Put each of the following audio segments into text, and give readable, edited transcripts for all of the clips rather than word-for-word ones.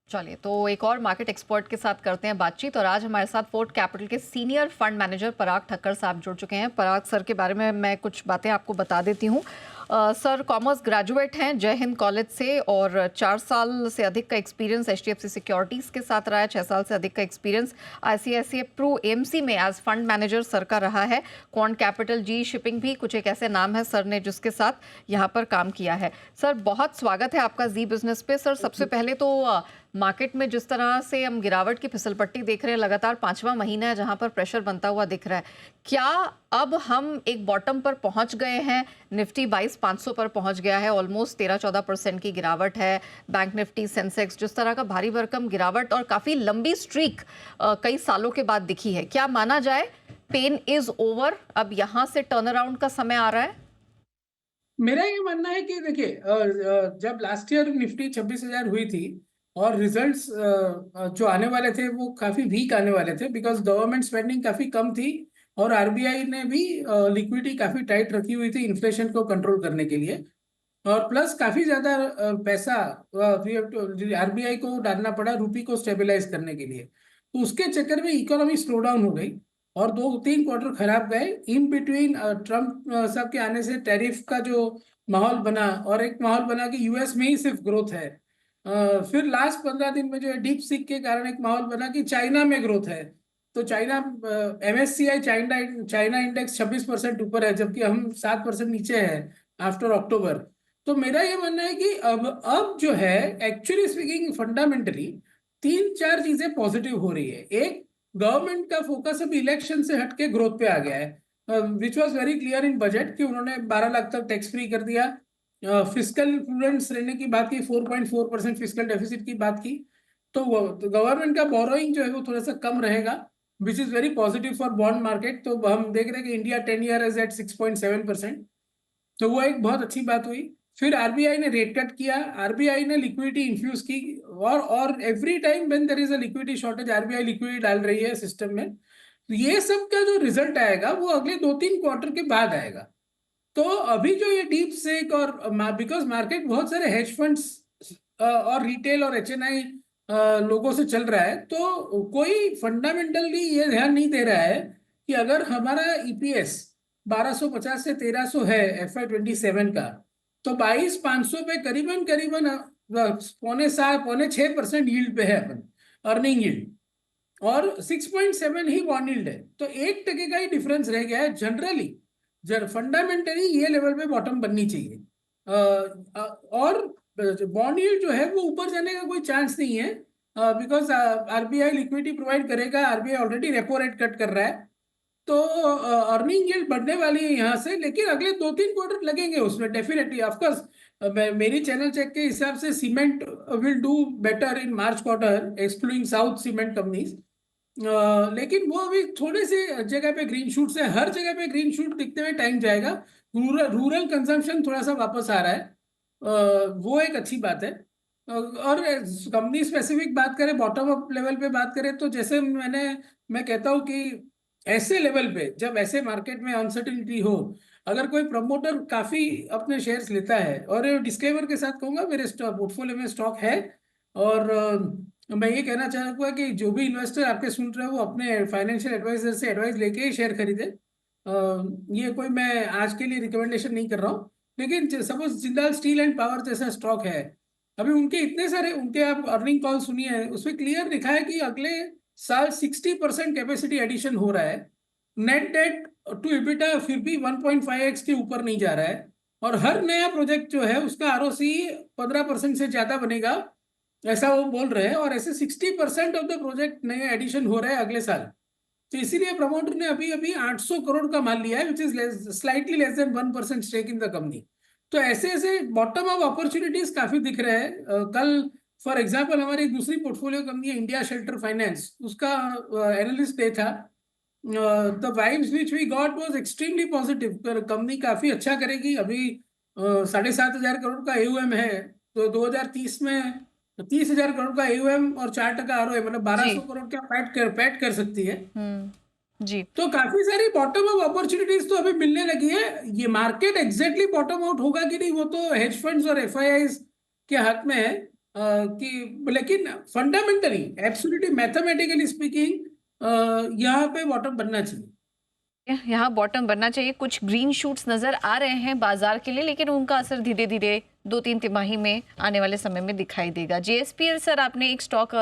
चलिए तो एक और मार्केट एक्सपर्ट के साथ करते हैं बातचीत। और आज हमारे साथ फोर्ट कैपिटल के सीनियर फंड मैनेजर पराग ठक्कर साहब जुड़ चुके हैं। पराग सर के बारे में मैं कुछ बातें आपको बता देती हूँ। सर कॉमर्स ग्रेजुएट हैं जय हिंद कॉलेज से, और 4 साल से अधिक का एक्सपीरियंस एचडीएफसी सिक्योरिटीज़ के साथ रहा है। 6 साल से अधिक का एक्सपीरियंस आईसीआईसीआई प्रू एएमसी में एज फंड मैनेजर सर का रहा है। क्वांट कैपिटल, जी शिपिंग भी कुछ एक ऐसे नाम है सर ने जिसके साथ यहाँ पर काम किया है। सर बहुत स्वागत है आपका जी बिजनेस पे। सर सबसे पहले तो मार्केट में जिस तरह से हम गिरावट की फिसलपट्टी देख रहे हैं, लगातार 5वां महीना है जहां पर प्रेशर बनता हुआ दिख रहा है, क्या अब हम एक बॉटम पर पहुंच गए हैं? निफ्टी 22,500 पर पहुंच गया है, ऑलमोस्ट 13-14% की गिरावट है। बैंक निफ्टी, सेंसेक्स, जिस तरह का भारी भरकम गिरावट और काफी लंबी स्ट्रीक कई सालों के बाद दिखी है, क्या माना जाए पेन इज ओवर, अब यहां से टर्न अराउंड का समय आ रहा है? मेरा ये मानना है कि देखिए, जब लास्ट ईयर निफ्टी 26,000 हुई थी और रिजल्ट्स जो आने वाले थे वो काफी वीक आने वाले थे, बिकॉज गवर्नमेंट स्पेंडिंग काफी कम थी और आरबीआई ने भी लिक्विडिटी काफी टाइट रखी हुई थी इन्फ्लेशन को कंट्रोल करने के लिए। और प्लस काफी ज्यादा पैसा आरबीआई को डालना पड़ा रूपी को स्टेबलाइज करने के लिए। तो उसके चक्कर में इकोनॉमी स्लो डाउन हो गई और 2-3 क्वार्टर खराब गए। इन बिटवीन ट्रम्प साहब के आने से टैरिफ का जो माहौल बना, और एक माहौल बना कि यूएस में ही सिर्फ ग्रोथ है। फिर लास्ट 15 दिन में जो है डीप सीक के कारण एक माहौल बना कि चाइना में ग्रोथ है। तो China, MSCI China China index 26% ऊपर है, जबकि हम 7% नीचे हैं आफ्टर अक्टूबर। तो मेरा ये मानना है कि अब जो है, एक्चुअली स्पीकिंग, फंडामेंटली 3-4 चीजें पॉजिटिव हो रही है। एक, गवर्नमेंट का फोकस अब इलेक्शन से हटके ग्रोथ पे आ गया है, which was very clear in budget कि उन्होंने 12 लाख तक टैक्स फ्री कर दिया। फिस्कल प्रूडेंस रहने की बात की, 4.4% फिस्कल डेफिसिट की बात की। तो गवर्नमेंट का बोरोइंग जो है वो थोड़ा सा कम रहेगा, which is very positive for bond market. तो हम देख रहे हैं कि इंडिया 10 ईयर इज एट 6.7%। तो वो एक बहुत अच्छी बात हुई। फिर आरबीआई ने रेट कट किया, आरबीआई ने लिक्विडिटी इन्फ्यूज की, और every time when there is a liquidity shortage RBI liquidity डाल रही है सिस्टम में। तो ये सब का जो रिजल्ट आएगा वो अगले 2-3 क्वार्टर के बाद आएगा। तो अभी जो ये डीप सेक और बिकॉज मार्केट बहुत सारे हेज फंड्स और रिटेल और एचएनआई लोगों से चल रहा है, तो कोई फंडामेंटली ये ध्यान नहीं दे रहा है कि अगर हमारा ईपीएस 1250 से 1300 है FY 27 का, तो 22,500 पे करीबन करीबन पौने 6% यील्ड पे है अपन, अर्निंग यील्ड। और 6.7 ही बॉन्ड यील्ड है, तो 1% का ही डिफरेंस रह गया है। जनरली फंडामेंटली ये लेवल पे बॉटम बननी चाहिए। और बॉन्ड यील्ड जो है वो ऊपर जाने का कोई चांस नहीं है, बिकॉज आरबीआई लिक्विडिटी प्रोवाइड करेगा, RBI already repo rate cut कर रहा है। तो अर्निंग यील्ड बढ़ने वाली है यहाँ से, लेकिन अगले 2-3 क्वार्टर लगेंगे उसमें डेफिनेटली। ऑफकोर्स मेरी चैनल चेक के हिसाब से cement will do better in March quarter, excluding south cement companies. लेकिन वो अभी थोड़े से जगह पे ग्रीन शूट्स है, हर जगह पे ग्रीन शूट दिखते हुए टाइम जाएगा। रूरल कंजम्पशन थोड़ा सा वापस आ रहा है, वो एक अच्छी बात है। और कंपनी स्पेसिफिक बात करें, बॉटम अप लेवल पे बात करें, तो जैसे मैं कहता हूँ कि ऐसे लेवल पे, जब ऐसे मार्केट में अनसर्टिनिटी हो, अगर कोई प्रमोटर काफी अपने शेयर्स लेता है, और डिस्क्लेमर के साथ कहूंगा मेरे पोर्टफोलियो में स्टॉक है, और मैं ये कहना चाहूंगा कि जो भी इन्वेस्टर आपके सुन रहे हो वो अपने फाइनेंशियल एडवाइजर से एडवाइस लेके ही शेयर खरीदे। ये कोई मैं आज के लिए रिकमेंडेशन नहीं कर रहा हूँ। लेकिन suppose Jindal steel and power जैसा स्टॉक है, अभी उनके इतने सारे, उनके आप अर्निंग कॉल सुनिए, उसमें क्लियर लिखा है कि अगले साल 60% कैपेसिटी एडिशन हो रहा है। नेट डेट टू इबिटा फिर भी 1.5x के ऊपर नहीं जा रहा है, और हर नया प्रोजेक्ट जो है उसका आरओसी 15% से ज्यादा बनेगा, ऐसा वो बोल रहे हैं। और ऐसे 60% ऑफ द प्रोजेक्ट नए एडिशन हो रहे हैं अगले साल। तो इसीलिए प्रमोटर ने अभी अभी 800 करोड़ का माल लिया है, which is slightly less than 1% stake in the company. तो ऐसे ऐसे बॉटम अप अपॉर्चुनिटीज काफी दिख रहे हैं। कल फॉर एग्जाम्पल हमारी दूसरी पोर्टफोलियो कंपनी है इंडिया शेल्टर फाइनेंस, उसका एनालिस्ट डे था। The vibes which we got was extremely positive. Company काफी अच्छा करेगी। अभी 7,500 करोड़ का एयूएम है, तो 2030 में 30,000 करोड़ का एयूएम और 4% आरओए, मतलब 1,200 जी। करोड़ का पैट कर सकती है। जी। तो काफी सारी बॉटम अप अपॉर्चुनिटीज तो अभी मिलने लगी है। ये मार्केट एग्जैक्टली बॉटम आउट होगा कि नहीं, वो तो हेज फंड्स और एफआईआईज के हाथ में है। कि लेकिन फंडामेंटली एब्सोल्युटली मैथमेटिकली स्पीकिंग यहाँ पे बॉटम बनना चाहिए। यहाँ बॉटम बनना चाहिए। कुछ ग्रीन शूट्स नजर आ रहे हैं बाजार के लिए, लेकिन उनका असर धीरे धीरे 2-3 तिमाही में आने वाले समय में दिखाई देगा। जेएसपीएल सर, आपने एक स्टॉक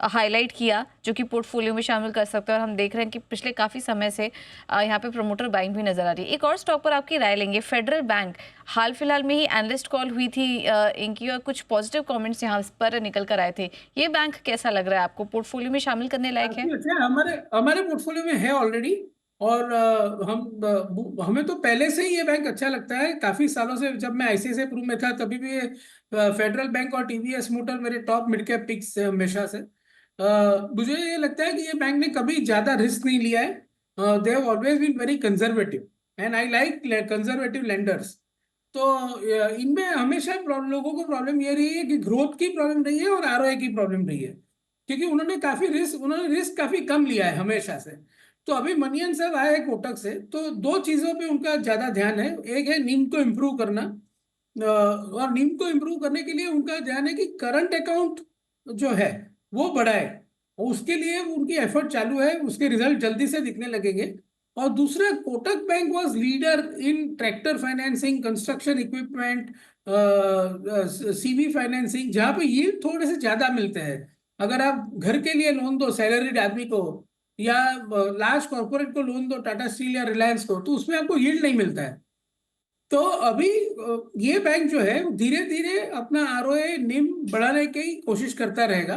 हाईलाइट किया जो कि पोर्टफोलियो में शामिल कर सकते हैं, और हम देख रहे हैं कि पिछले काफी समय से यहाँ पे प्रमोटर बाइंग भी नजर आ रही है। एक और स्टॉक पर आपकी राय लेंगे, फेडरल बैंक। हाल फिलहाल में ही एनालिस्ट कॉल हुई थी इनकी, और कुछ पॉजिटिव कॉमेंट्स यहाँ पर निकल कर आए थे। ये बैंक कैसा लग रहा है आपको, पोर्टफोलियो में शामिल करने लायक है? काफी अच्छा है, हमारे हमारे पोर्टफोलियो में है ऑलरेडी। और हमें तो पहले से ही ये बैंक अच्छा लगता है, काफी सालों से। जब मैं आईसीआईसीआई प्रू में था तभी भी फेडरल बैंक और टीवीएस मोटर मेरे टॉप मिड कैप पिक्स है हमेशा से। मुझे ये लगता है कि ये बैंक ने कभी ज्यादा रिस्क नहीं लिया है। They have always been very conservative, and I like conservative lenders. तो इनमें हमेशा लोगों को प्रॉब्लम ये रही है कि ग्रोथ की प्रॉब्लम रही है और आरओआई की प्रॉब्लम रही है, क्योंकि उन्होंने रिस्क काफी कम लिया है हमेशा से। तो अभी मनियन साहब आए हैं कोटक से, तो दो चीजों पे उनका ज्यादा ध्यान है। एक है नीम को इम्प्रूव करना, और नीम को इम्प्रूव करने के लिए उनका ध्यान है कि करंट अकाउंट जो है वो बढ़ाए, और उसके लिए उनकी एफर्ट चालू है, उसके रिजल्ट जल्दी से दिखने लगेंगे। और दूसरा, Kotak bank was leader in tractor financing, construction equipment, CV financing, जहाँ पे यील्ड थोड़े से ज्यादा मिलते हैं। अगर आप घर के लिए लोन दो सैलरीड आदमी को, या लार्ज कॉर्पोरेट को लोन दो, टाटा स्टील या रिलायंस को, तो उसमें आपको यील्ड नहीं मिलता है। तो अभी ये बैंक जो है धीरे धीरे अपना आरओए निम बढ़ाने की कोशिश करता रहेगा।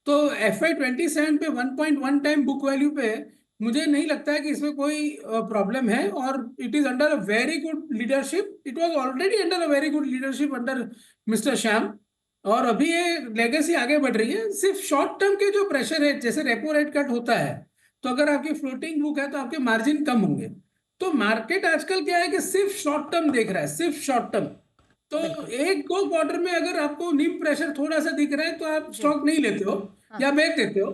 तो FY 27 पे 1.1 टाइम बुक वैल्यू पे मुझे नहीं लगता है कि इसमें कोई प्रॉब्लम है। और it is under a very good leadership, it was already under a very good leadership under mister Shyam. और अभी ये लेगेसी आगे बढ़ रही है। सिर्फ शॉर्ट टर्म के जो प्रेशर है, जैसे रेपो रेट कट होता है, तो अगर आपकी फ्लोटिंग बुक है तो आपके मार्जिन कम होंगे। तो मार्केट आजकल क्या है कि सिर्फ शॉर्ट टर्म देख रहा है, सिर्फ शॉर्ट टर्म। तो बिल्कुल। एक दो क्वार्टर में अगर आपको नीम प्रेशर थोड़ा सा दिख रहा है तो आप जी। स्टॉक नहीं लेते हो हाँ। या बेच देते हो।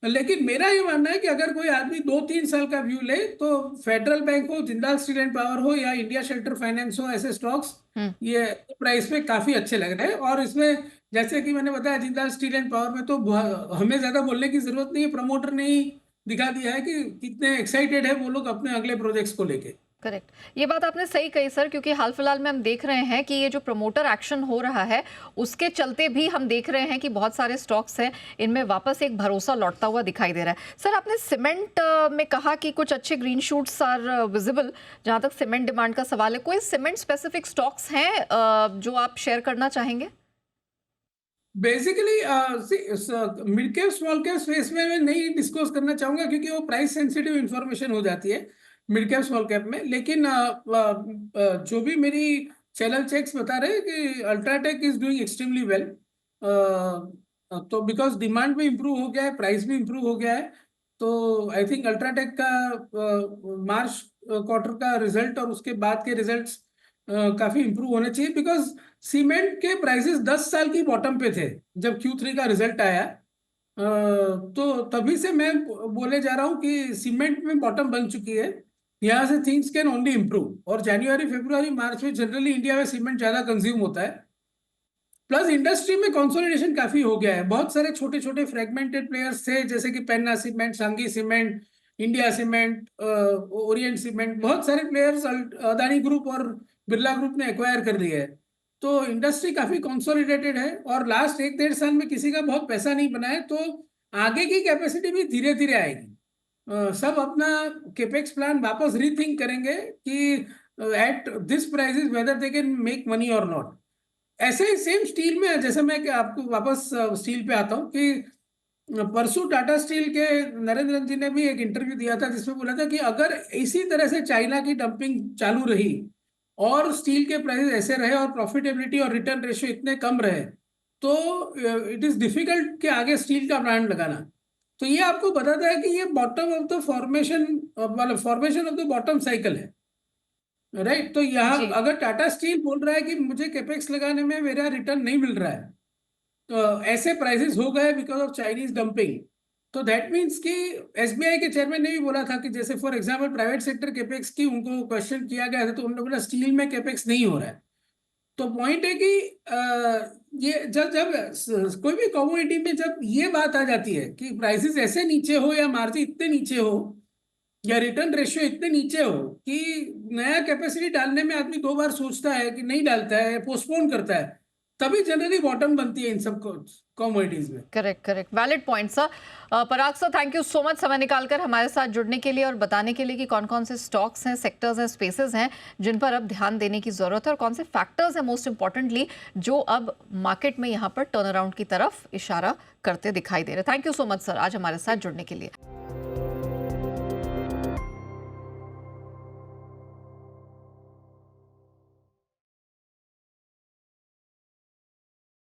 लेकिन मेरा ये मानना है कि अगर कोई आदमी 2-3 साल का व्यू ले, तो फेडरल बैंक हो, जिंदाल स्टील एंड पावर हो, या इंडिया शेल्टर फाइनेंस हो, ऐसे स्टॉक्स हम्म। ये प्राइस में काफी अच्छे लग रहे हैं। और इसमें जैसे कि मैंने बताया, जिंदाल स्टील एंड पावर में तो हमें ज्यादा बोलने की जरूरत नहीं है। प्रमोटर ने ही दिखा दिया है कि कितने एक्साइटेड है वो लोग अपने अगले प्रोजेक्ट्स को लेके। करेक्ट। ये बात आपने सही कही सर, क्योंकि हाल फिलहाल में हम देख रहे हैं कि ये जो प्रमोटर एक्शन हो रहा है, उसके चलते भी हम देख रहे हैं कि बहुत सारे स्टॉक्स हैं, इनमें वापस एक भरोसा लौटता हुआ दिखाई दे रहा है। सर, आपने सीमेंट में कहा कि कुछ अच्छे ग्रीन शूट्स आर विजिबल। जहां तक सीमेंट डिमांड का सवाल है, कोई सीमेंट स्पेसिफिक स्टॉक्स हैं जो आप शेयर करना चाहेंगे? Basically mid cap small cap space में मैं नहीं डिस्क्लोज करना चाहूंगा, क्योंकि वो प्राइस सेंसिटिव इंफॉर्मेशन हो जाती है मिड कैप स्मॉल कैप में। लेकिन जो भी मेरी चैनल चेक्स बता रहे हैं कि UltraTech is doing extremely well. तो बिकॉज डिमांड भी इंप्रूव हो गया है, प्राइस भी इंप्रूव हो गया है। तो आई थिंक अल्ट्राटेक का मार्च क्वार्टर का रिजल्ट और उसके बाद के रिजल्ट्स काफी इंप्रूव होने चाहिए, बिकॉज सीमेंट के प्राइसेस 10 साल की बॉटम पे थे जब Q3 का रिजल्ट आया। तो तभी से मैं बोले जा रहा हूँ कि सीमेंट में बॉटम बन चुकी है। यहाँ से थिंग्स कैन ओनली इम्प्रूव। और जनवरी फरवरी मार्च में जनरली इंडिया में सीमेंट ज्यादा कंज्यूम होता है। प्लस इंडस्ट्री में कंसोलिडेशन काफी हो गया है। बहुत सारे छोटे छोटे फ्रेगमेंटेड प्लेयर्स थे, जैसे कि पेन्ना सीमेंट, सांगी cement, India cement, Orient cement, बहुत सारे प्लेयर्स अदानी ग्रुप और बिरला ग्रुप ने एक्वायर कर लिए है। तो इंडस्ट्री काफी कंसोलिडेटेड है, और लास्ट 1-1.5 साल में किसी का बहुत पैसा नहीं बना है। तो आगे की कैपेसिटी भी धीरे धीरे आएगी। सब अपना केपेक्स प्लान वापस रीथिंक करेंगे कि at this prices whether they can make money और नॉट। ऐसे ही सेम स्टील में है। जैसे मैं कि आपको वापस स्टील पे आता हूँ कि परसों टाटा स्टील के नरेंद्र रंग जी ने भी एक इंटरव्यू दिया था, जिसमें बोला था कि अगर इसी तरह से चाइना की डंपिंग चालू रही और स्टील के प्राइस ऐसे रहे और प्रॉफिटेबिलिटी और रिटर्न रेशियो इतने कम रहे, तो इट इज डिफिकल्ट कि आगे स्टील का ब्रांड लगाना। तो ये आपको बताता है कि ये बॉटम ऑफ द फॉर्मेशन, मतलब formation of the bottom cycle है। राइट। तो यहाँ जी। अगर टाटा स्टील बोल रहा है कि मुझे कैपेक्स लगाने में मेरा रिटर्न नहीं मिल रहा है, तो ऐसे प्राइसेस हो गए बिकॉज ऑफ चाइनीज डंपिंग, तो दैट मीन्स कि एसबीआई के चेयरमैन ने भी बोला था कि जैसे for example private sector capex की उनको क्वेश्चन किया गया था, तो उन्होंने बोला स्टील में कैपेक्स नहीं हो रहा है। तो पॉइंट है कि ये जब जब कोई भी कमोडिटी में जब ये बात आ जाती है कि प्राइसेस ऐसे नीचे हो या मार्जिन इतने नीचे हो या रिटर्न रेशियो इतने नीचे हो कि नया कैपेसिटी डालने में आदमी 2 बार सोचता है कि नहीं डालता है, पोस्टपोन करता है, तभी जनरली बॉटम बनती है इन सब कमोडिटीज में। Correct correct, valid point sir. Parag sir, thank you so much समय निकालकर हमारे साथ जुड़ने के लिए और बताने के लिए कि कौन कौन से स्टॉक्स हैं, सेक्टर्स हैं, स्पेसेस हैं जिन पर अब ध्यान देने की जरूरत है और कौन से फैक्टर्स हैं मोस्ट इंपॉर्टेंटली जो अब मार्केट में यहाँ पर टर्न अराउंड की तरफ इशारा करते दिखाई दे रहे हैं। Thank you so much sir आज हमारे साथ जुड़ने के लिए।